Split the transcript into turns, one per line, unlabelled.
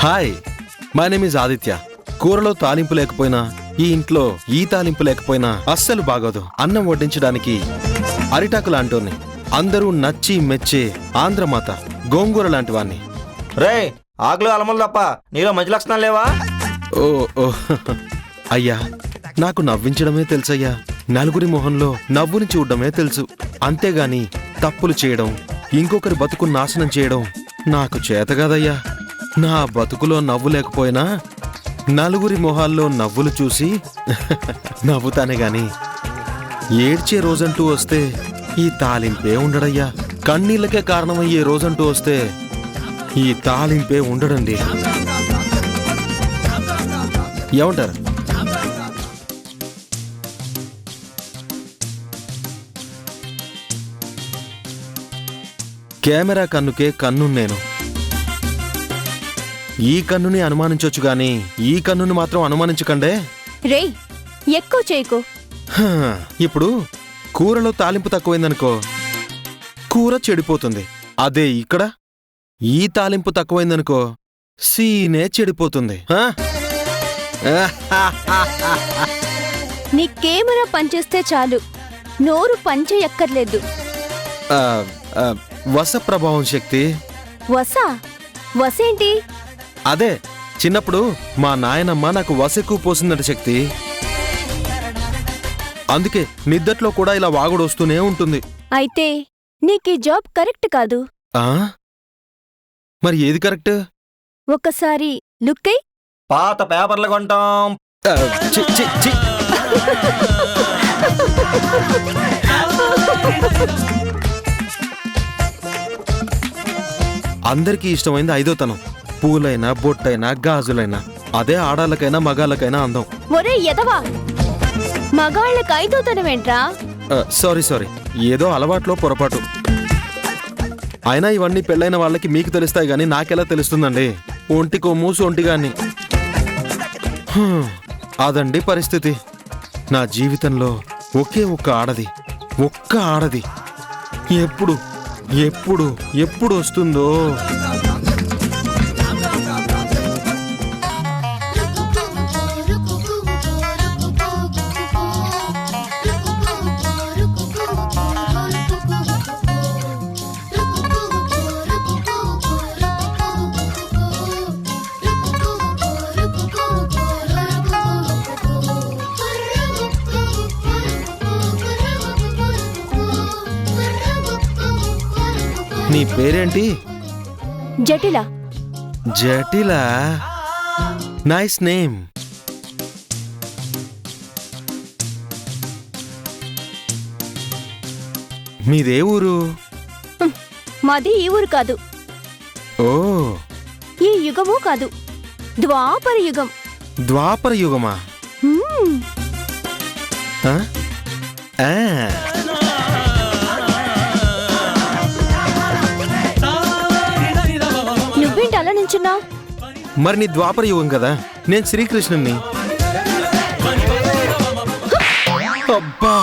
Hi, my name is Aditya. కూరలో తాలింపు లేకపోయినా, ఈ ఇంట్లో ఈ తాలింపు లేకపోయినా అస్సలు బాగోదు. అన్నం వడ్డించడానికి అరిటాకు లాంటోని, అందరూ నచ్చి మెచ్చే ఆంధ్రమాత గోంగూర లాంటి వాణ్ణి.
రే, ఆకులు అలమలు తప్ప నీలో మంచి లక్షణాలు లేవా?
ఓ ఓ అయ్యా, నాకు నవ్వించడమే తెలుసయ్యా. నలుగురి మొహంలో నవ్వుని చూడడమే తెలుసు. అంతేగాని తప్పులు చేయడం, ఇంకొకరి బతుకు నాశనం చేయడం నాకు చేత కాదయ్యా. నా బతుకులో నవ్వు లేకపోయినా నలుగురి మొహాల్లో నవ్వులు చూసి నవ్వుతానే గాని ఏడ్చే రోజంటూ వస్తే ఈ తాలింపే ఉండడయ్యా. కన్నీళ్ళకే కారణమయ్యే రోజంటూ వస్తే ఈ తాలింపే ఉండడండి. ఏమంటారు? కెమెరా కన్నుకే కన్ను నేను. ఈ కన్నుని అనుమానించొచ్చు గాని ఈ కన్నుని మాత్రం అనుమానించకండే.
రే, ఎక్కువ చేయకు.
ఇప్పుడు కూరలో తాలింపు తక్కువైందనుకో, కూర చెడిపోతుంది. అదే ఇక్కడ ఈ తాలింపు తక్కువైందనుకో, సీనే చెడిపోతుంది.
నీ కెమెరా పనిచేస్తే చాలు, నోరు పనిచేయక్కర్లేదు.
వస ప్రభావం శక్తి.
వసేంటి?
అదే, చిన్నప్పుడు మా నాయనమ్మ నాకు వసెక్కువ పోసిందట శక్తి. అందుకే నిద్దట్లో కూడా ఇలా వాగుడు వస్తూనే ఉంటుంది.
అయితే నీకీ జాబ్ కరెక్ట్ కాదు.
మరి ఏది కరెక్ట్?
ఒకసారి లుక్కై.
పాత పేపర్లు కొంటాం.
చి, చి, చి. అందరికీ ఇష్టమైంది ఐదోతనం. పూలైనా, బొట్టైనా, గాజులైనా. అదే ఆడాళ్ళకైనా మగాళ్ళకైనా అందం.
ఒరే ఎదవా, మగాళ్ళకి ఐదోతనమేంట్రా?
సారీ, ఏదో అలవాట్లో పొరపాటు. అయినా ఇవన్నీ పెళ్ళైన వాళ్ళకి మీకు తెలుస్తాయి గాని నాకెలా తెలుస్తుందండి? ఒంటికో మూసు ఒంటిగాని. అదండి పరిస్థితి. నా జీవితంలో ఒకే ఒక్క ఆడది ఎప్పుడు ఎప్పుడు ఎప్పుడు వస్తుందో. నీ పేరేంటి?
జటిల.
జటిల, నైస్ నేమ్. మీదే ఊరు?
మాది ఈ ఊరు కాదు.
ఓ,
ఈ యుగమూ కాదు, ద్వాపర యుగం.
ద్వాపర యుగమా?
నువ్వేంటి అలా నించున్నావు?
మరి నీ ద్వాపర యుగం కదా, నేను శ్రీకృష్ణుణ్ణి. అబ్బా,